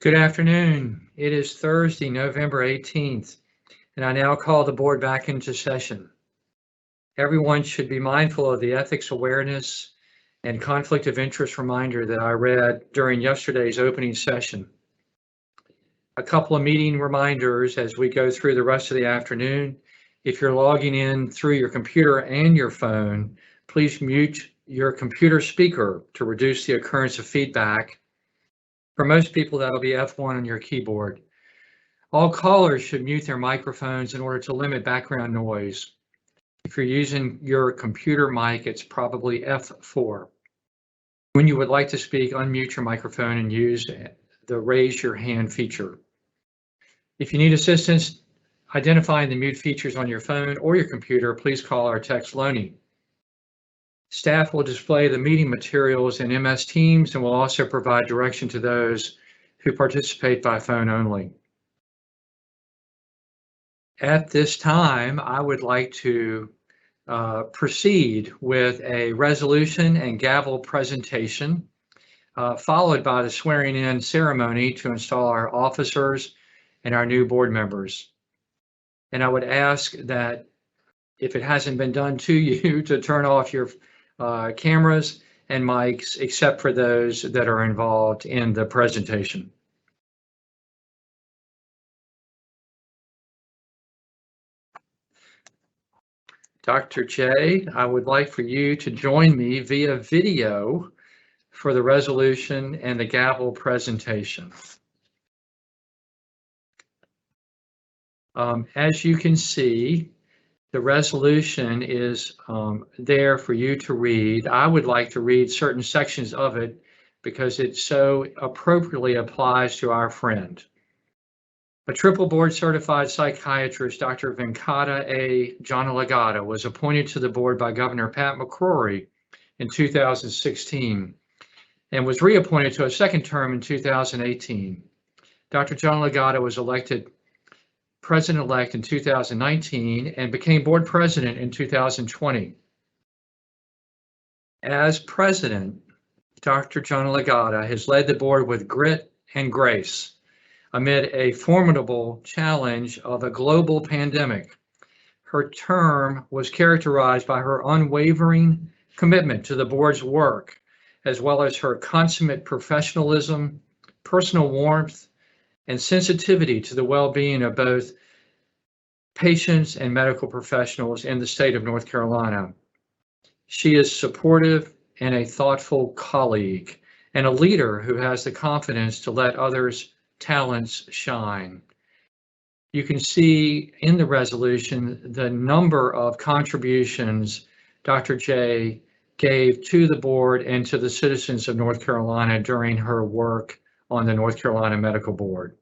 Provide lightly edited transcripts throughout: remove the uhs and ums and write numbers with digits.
Good afternoon. It is Thursday, November 18th, and I now call the board back into session. Everyone should be mindful of the ethics awareness and conflict of interest reminder that I read during yesterday's opening session. A couple of meeting reminders as we go through the rest of the afternoon. If you're logging in through your computer and your phone, please mute your computer speaker to reduce the occurrence of feedback. For most people, that'll be F1 on your keyboard. All callers should mute their microphones in order to limit background noise. If you're using your computer mic, it's probably F4. When you would like to speak, unmute your microphone and use the raise your hand feature. If you need assistance identifying the mute features on your phone or your computer, please call or text Loney. Staff will display the meeting materials in MS Teams and will also provide direction to those who participate by phone only. At this time, I would like to proceed with a resolution and gavel presentation, followed by the swearing-in ceremony to install our officers and our new board members. And I would ask that if it hasn't been done to you, to turn off your cameras and mics, except for those that are involved in the presentation. Dr. J, I would like for you to join me via video for the resolution and the gavel presentation. As you can see, the resolution is there for you to read. I would like to read certain sections of it because it so appropriately applies to our friend. A triple board certified psychiatrist, Dr. Venkata A. Janalagada, was appointed to the board by Governor Pat McCrory in 2016 and was reappointed to a second term in 2018. Dr. Janalagada was elected president-elect in 2019 and became board president in 2020. As president, Dr. Janalagada has led the board with grit and grace amid a formidable challenge of a global pandemic. Her term was characterized by her unwavering commitment to the board's work, as well as her consummate professionalism, personal warmth, and sensitivity to the well-being of both patients and medical professionals in the state of North Carolina. She is supportive and a thoughtful colleague, and a leader who has the confidence to let others' talents shine. You can see in the resolution the number of contributions Dr. J gave to the board and to the citizens of North Carolina during her work on the North Carolina Medical Board.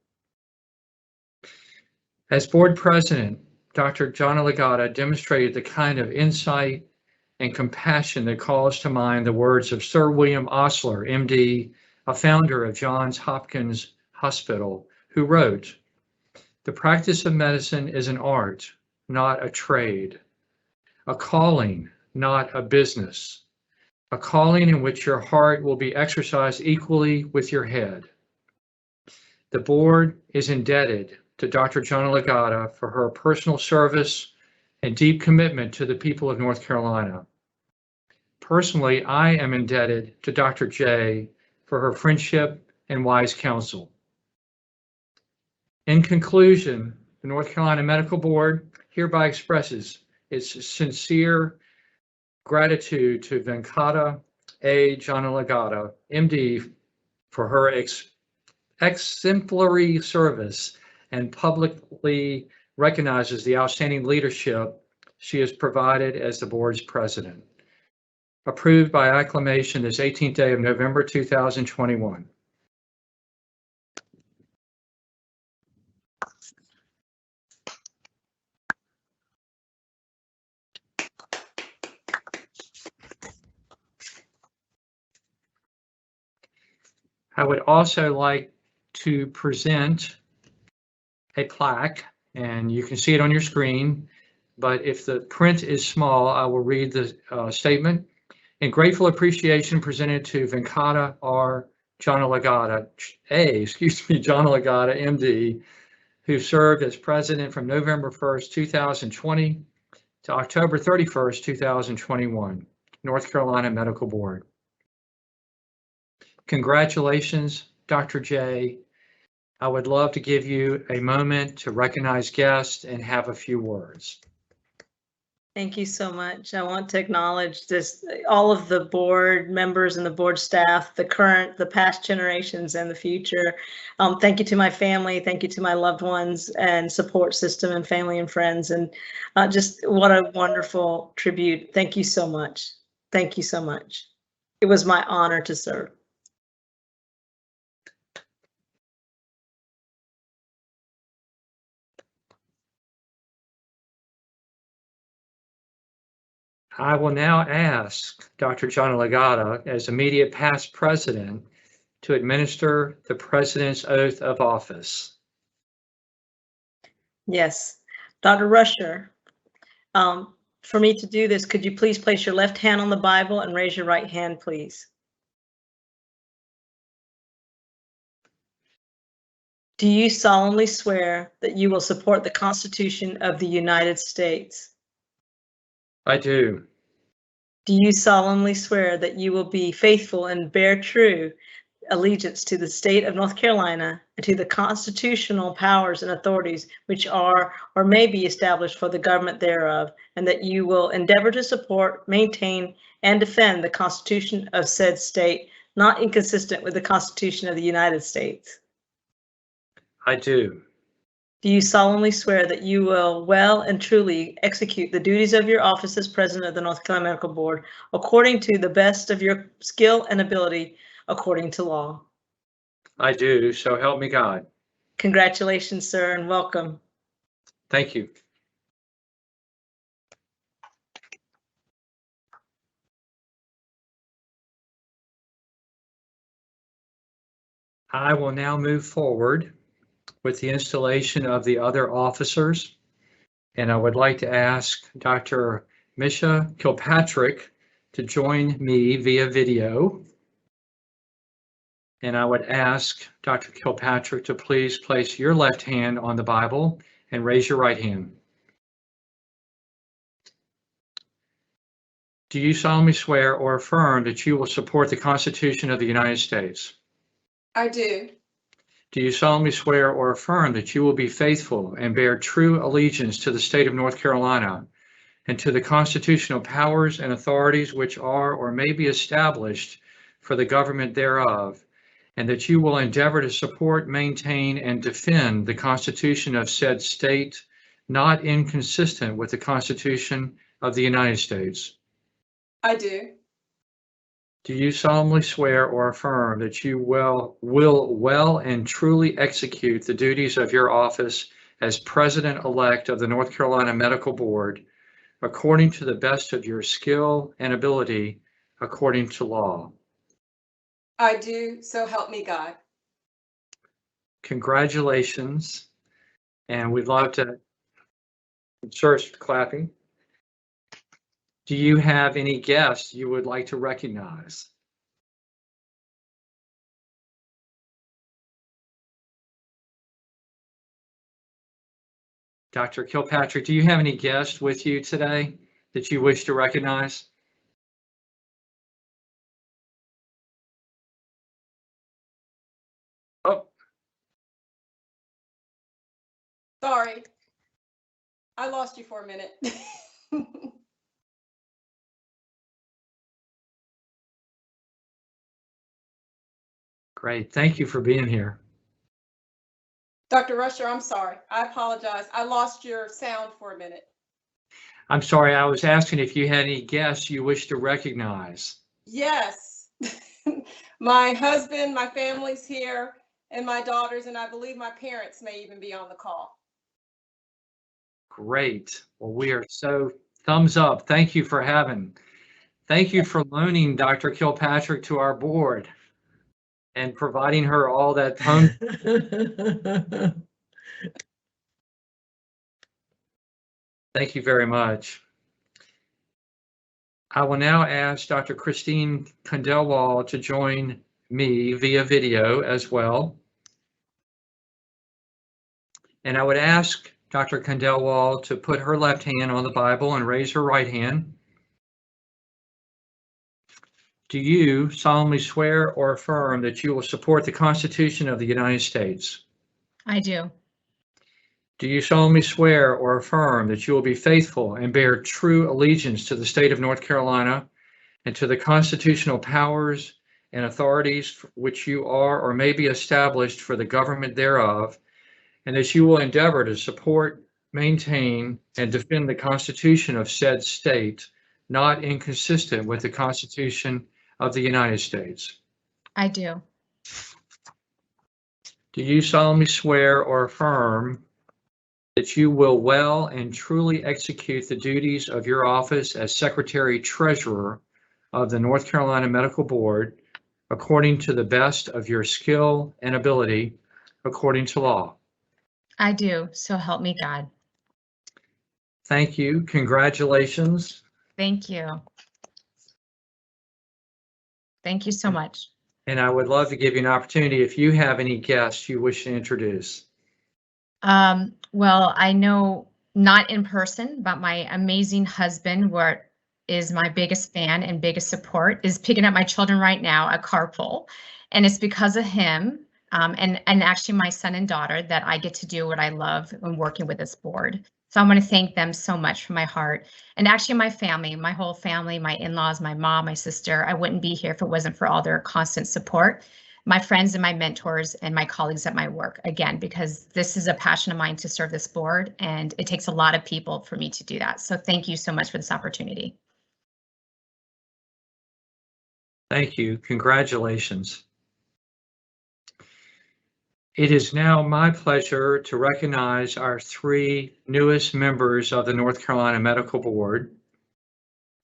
As board president, Dr. Janalagada demonstrated the kind of insight and compassion that calls to mind the words of Sir William Osler, MD, a founder of Johns Hopkins Hospital, who wrote, "The practice of medicine is an art, not a trade, a calling, not a business, a calling in which your heart will be exercised equally with your head." The board is indebted to Dr. Janalagada for her personal service and deep commitment to the people of North Carolina. Personally, I am indebted to Dr. J for her friendship and wise counsel. In conclusion, the North Carolina Medical Board hereby expresses its sincere gratitude to Venkata A. Janalagada, MD, for her exemplary service and publicly recognizes the outstanding leadership she has provided as the board's president. Approved by acclamation this 18th day of November 2021. I would also like to present a plaque, and you can see it on your screen, but if the print is small, I will read the statement. In grateful appreciation presented to Venkata R. John Legata, MD, who served as president from November 1st, 2020 to October 31st, 2021, North Carolina Medical Board. Congratulations, Dr. J. I would love to give you a moment to recognize guests and have a few words. Thank you so much. I want to acknowledge this, all of the board members and the board staff, the current, the past generations, and the future. Thank you to my family. Thank you to my loved ones and support system and family and friends. And just what a wonderful tribute. Thank you so much. Thank you so much. It was my honor to serve. I will now ask Dr. John Legata, as immediate past president, to administer the president's oath of office. Yes. Dr. Rusher, for me to do this, could you please place your left hand on the Bible and raise your right hand, please? Do you solemnly swear that you will support the Constitution of the United States? I do. Do you solemnly swear that you will be faithful and bear true allegiance to the state of North Carolina and to the constitutional powers and authorities which are or may be established for the government thereof, and that you will endeavor to support, maintain, and defend the Constitution of said state, not inconsistent with the Constitution of the United States? I do. Do you solemnly swear that you will well and truly execute the duties of your office as president of the North Carolina Medical Board according to the best of your skill and ability, according to law? I do, so help me God. Congratulations, sir, and welcome. Thank you. I will now move forward with the installation of the other officers, and I would like to ask Dr. Michaux Kilpatrick to join me via video. And I would ask Dr. Kilpatrick to please place your left hand on the Bible and raise your right hand. Do you solemnly swear or affirm that you will support the Constitution of the United States? I do. Do you solemnly swear or affirm that you will be faithful and bear true allegiance to the state of North Carolina and to the constitutional powers and authorities which are or may be established for the government thereof, and that you will endeavor to support, maintain, and defend the Constitution of said state, not inconsistent with the Constitution of the United States? I do. Do you solemnly swear or affirm that you will well and truly execute the duties of your office as president-elect of the North Carolina Medical Board according to the best of your skill and ability, according to law? I do, so help me God. Congratulations, and we'd love to insert clapping. Do you have any guests you would like to recognize? Dr. Kilpatrick, do you have any guests with you today that you wish to recognize? Oh. Sorry. I lost you for a minute. Great, thank you for being here. Dr. Rusher, I'm sorry. I apologize. I lost your sound for a minute. I'm sorry, I was asking if you had any guests you wish to recognize. Yes. My husband, my family's here, and my daughters, and I believe my parents may even be on the call. Great. Well, we are so thumbs up. Thank you for thank you for loaning Dr. Kilpatrick to our board and providing her all that home. Thank you very much. I will now ask Dr. Christine Khandelwal to join me via video as well. And I would ask Dr. Khandelwal to put her left hand on the Bible and raise her right hand. Do you solemnly swear or affirm that you will support the Constitution of the United States? I do. Do you solemnly swear or affirm that you will be faithful and bear true allegiance to the state of North Carolina and to the constitutional powers and authorities which you are or may be established for the government thereof, and that you will endeavor to support, maintain, and defend the Constitution of said state, not inconsistent with the Constitution of the United States? I do. Do you solemnly swear or affirm that you will well and truly execute the duties of your office as Secretary Treasurer of the North Carolina Medical Board according to the best of your skill and ability, according to law? I do. So help me God. Thank you. Congratulations. Thank you. Thank you so much. And I would love to give you an opportunity if you have any guests you wish to introduce. Well, I know not in person, but my amazing husband, where is my biggest fan and biggest support, is picking up my children right now at carpool. And it's because of him and actually my son and daughter that I get to do what I love when working with this board. So I want to thank them so much from my heart. And actually my family, my whole family, my in-laws, my mom, my sister, I wouldn't be here if it wasn't for all their constant support. My friends and my mentors and my colleagues at my work, again, because this is a passion of mine to serve this board, and it takes a lot of people for me to do that. So thank you so much for this opportunity. Thank you. Congratulations. It is now my pleasure to recognize our three newest members of the North Carolina Medical Board.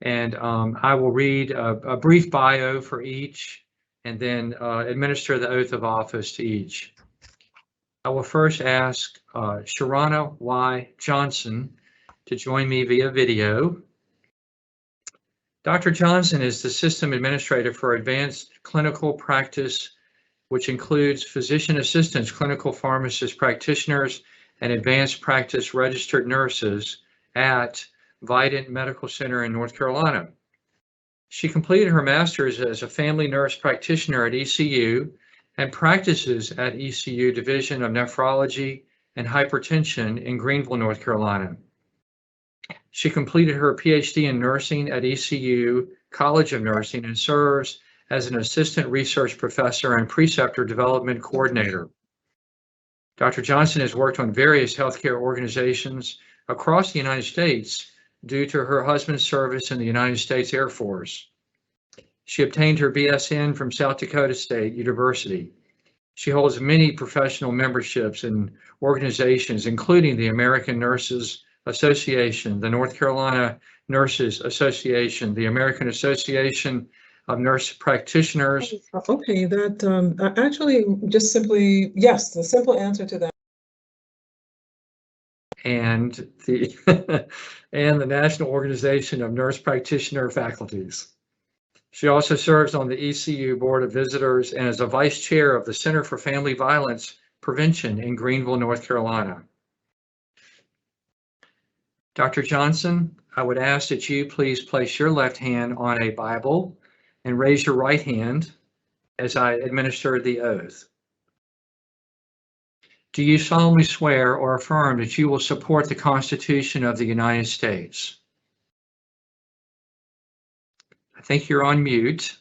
And I will read a brief bio for each and then administer the oath of office to each. I will first ask Sharana Y. Johnson to join me via video. Dr. Johnson is the System Administrator for Advanced Clinical Practice, which includes physician assistants, clinical pharmacist practitioners, and advanced practice registered nurses at Vidant Medical Center in North Carolina. She completed her master's as a family nurse practitioner at ECU and practices at ECU Division of Nephrology and Hypertension in Greenville, North Carolina. She completed her Ph.D. in nursing at ECU College of Nursing and serves as an assistant research professor and preceptor development coordinator. Dr. Johnson has worked on various healthcare organizations across the United States due to her husband's service in the United States Air Force. She obtained her BSN from South Dakota State University. She holds many professional memberships in organizations, including the American Nurses Association, the North Carolina Nurses Association, the American Association of Nurse Practitioners. Okay, that actually just simply, yes, the simple answer to that. And the and the National Organization of Nurse Practitioner Faculties. She also serves on the ECU Board of Visitors and is a vice chair of the Center for Family Violence Prevention in Greenville, North Carolina. Dr. Johnson, I would ask that you please place your left hand on a Bible and raise your right hand as I administer the oath. Do you solemnly swear or affirm that you will support the Constitution of the United States? I think you're on mute.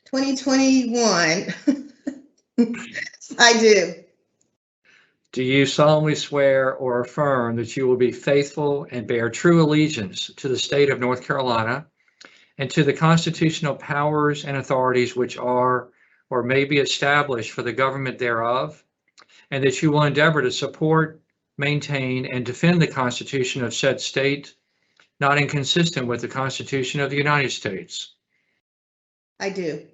(2021). I do. Do you solemnly swear or affirm that you will be faithful and bear true allegiance to the state of North Carolina and to the constitutional powers and authorities which are or may be established for the government thereof, and that you will endeavor to support, maintain, and defend the Constitution of said state, not inconsistent with the Constitution of the United States? I do.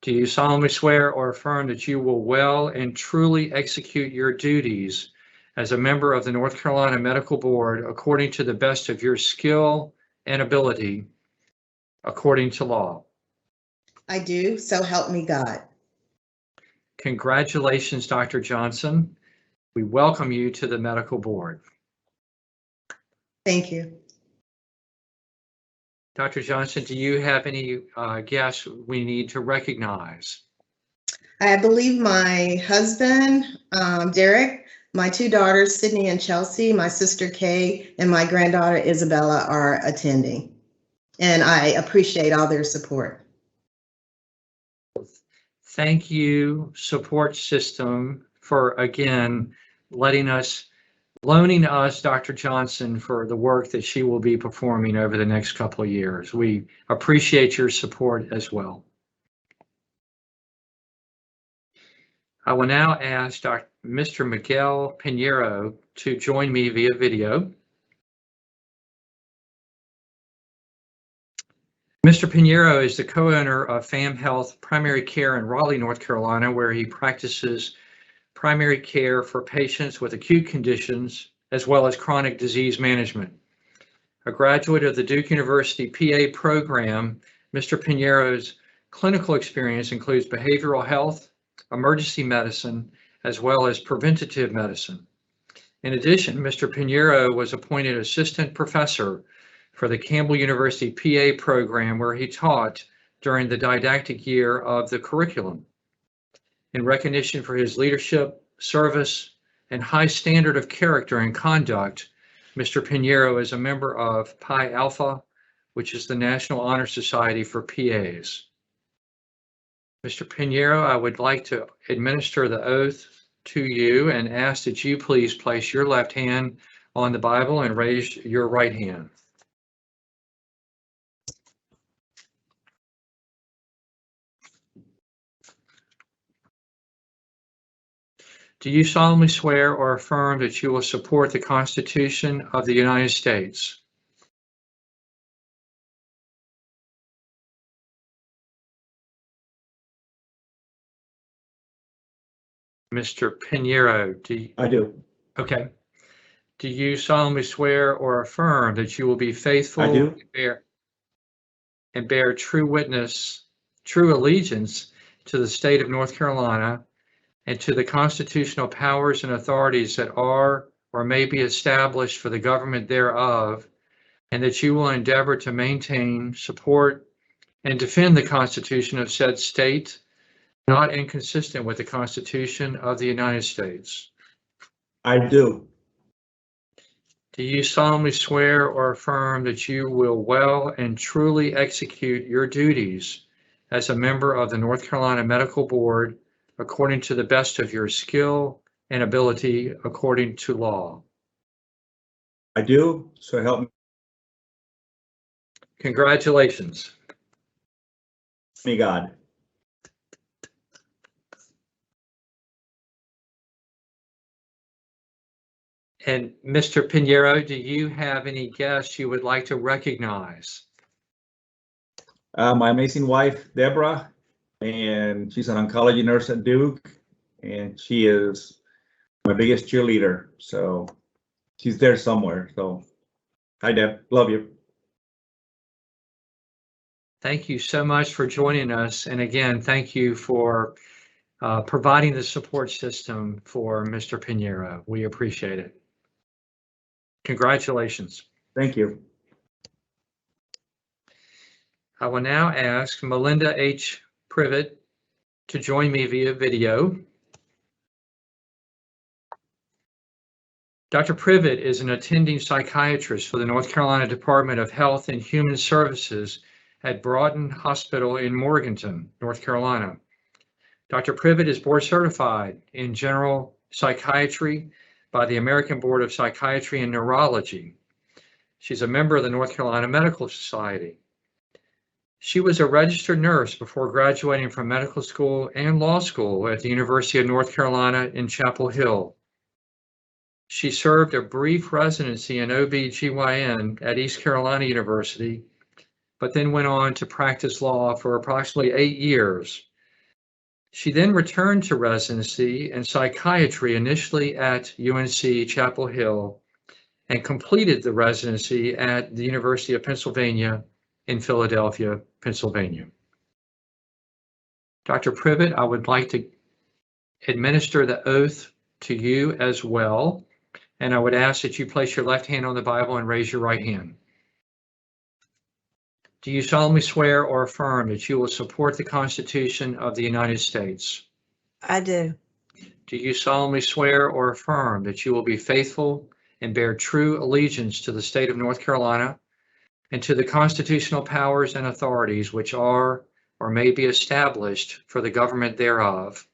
Do you solemnly swear or affirm that you will well and truly execute your duties as a member of the North Carolina Medical Board according to the best of your skill and ability according to law. I do, so help me God. Congratulations, Dr. Johnson. We welcome you to the medical board. Thank you. Dr. Johnson, do you have any guests we need to recognize? I believe my husband, Derek, my two daughters, Sydney and Chelsea, my sister Kay, and my granddaughter Isabella are attending. And I appreciate all their support. Thank you, support system, for again loaning us Dr. Johnson for the work that she will be performing over the next couple of years. We appreciate your support as well. I will now ask Mr. Miguel Pinheiro to join me via video. Mr. Pinheiro is the co-owner of FAM Health Primary Care in Raleigh, North Carolina, where he practices primary care for patients with acute conditions as well as chronic disease management. A graduate of the Duke University PA program, Mr. Pinheiro's clinical experience includes behavioral health, emergency medicine, as well as preventative medicine. In addition, Mr. Pinheiro was appointed assistant professor for the Campbell University PA program, where he taught during the didactic year of the curriculum. In recognition for his leadership, service, and high standard of character and conduct, Mr. Pinheiro is a member of Pi Alpha, which is the National Honor Society for PAs. Mr. Pinheiro, I would like to administer the oath to you and ask that you please place your left hand on the Bible and raise your right hand. Do you solemnly swear or affirm that you will support the Constitution of the United States? Mr. Pinheiro, I do. Okay. Do you solemnly swear or affirm that you will be faithful I do. and bear true allegiance to the state of North Carolina and to the constitutional powers and authorities that are or may be established for the government thereof, and that you will endeavor to maintain, support, and defend the Constitution of said state, not inconsistent with the Constitution of the United States? I do. Do you solemnly swear or affirm that you will well and truly execute your duties as a member of the North Carolina Medical Board according to the best of your skill and ability according to law? I do, so help me. Congratulations. Me God. And Mr. Pinheiro, do you have any guests you would like to recognize? My amazing wife, Deborah, and she's an oncology nurse at Duke, and she is my biggest cheerleader. So she's there somewhere. So hi, Deb. Love you. Thank you so much for joining us. And again, thank you for providing the support system for Mr. Pinheiro. We appreciate it. Congratulations. Thank you. I will now ask Melinda H. Privet to join me via video. Dr. Privet is an attending psychiatrist for the North Carolina Department of Health and Human Services at Broughton Hospital in Morganton, North Carolina. Dr. Privet is board certified in general psychiatry by the American Board of Psychiatry and Neurology. She's a member of the North Carolina Medical Society. She was a registered nurse before graduating from medical school and law school at the University of North Carolina in Chapel Hill. She served a brief residency in OB/GYN at East Carolina University, but then went on to practice law for approximately 8 years. She then returned to residency in psychiatry, initially at UNC Chapel Hill, and completed the residency at the University of Pennsylvania in Philadelphia, Pennsylvania. Dr. Privet, I would like to administer the oath to you as well, and I would ask that you place your left hand on the Bible and raise your right hand. Do you solemnly swear or affirm that you will support the Constitution of the United States? I do. Do you solemnly swear or affirm that you will be faithful and bear true allegiance to the state of North Carolina and to the constitutional powers and authorities which are or may be established for the government thereof,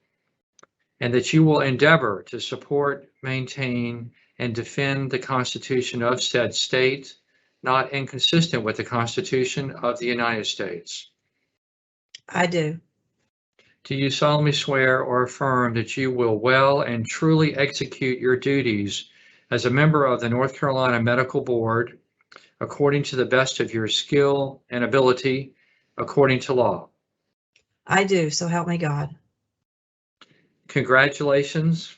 and that you will endeavor to support, maintain, and defend the Constitution of said state, not inconsistent with the Constitution of the United States? I do. Do you solemnly swear or affirm that you will well and truly execute your duties as a member of the North Carolina Medical Board according to the best of your skill and ability, according to law? I do. So help me God. Congratulations.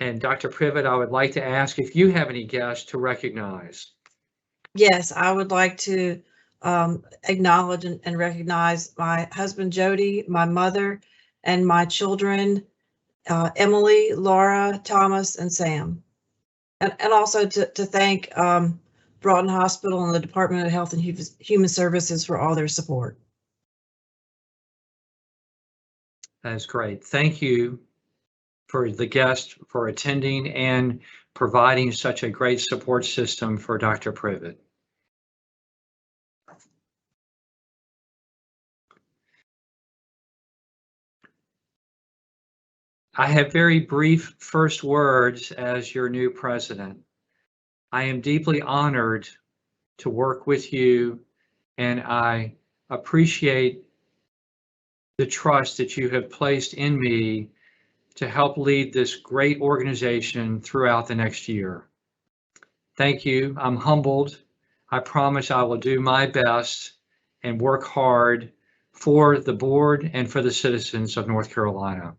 And Dr. Privet, I would like to ask if you have any guests to recognize. Yes, I would like to acknowledge and recognize my husband, Jody, my mother, and my children, Emily, Laura, Thomas, and Sam. And also to thank Broughton Hospital and the Department of Health and Human Services for all their support. That's great. Thank you for the guests for attending and providing such a great support system for Dr. Privet. I have very brief first words as your new president. I am deeply honored to work with you, and I appreciate the trust that you have placed in me to help lead this great organization throughout the next year. Thank you. I'm humbled. I promise I will do my best and work hard for the board and for the citizens of North Carolina.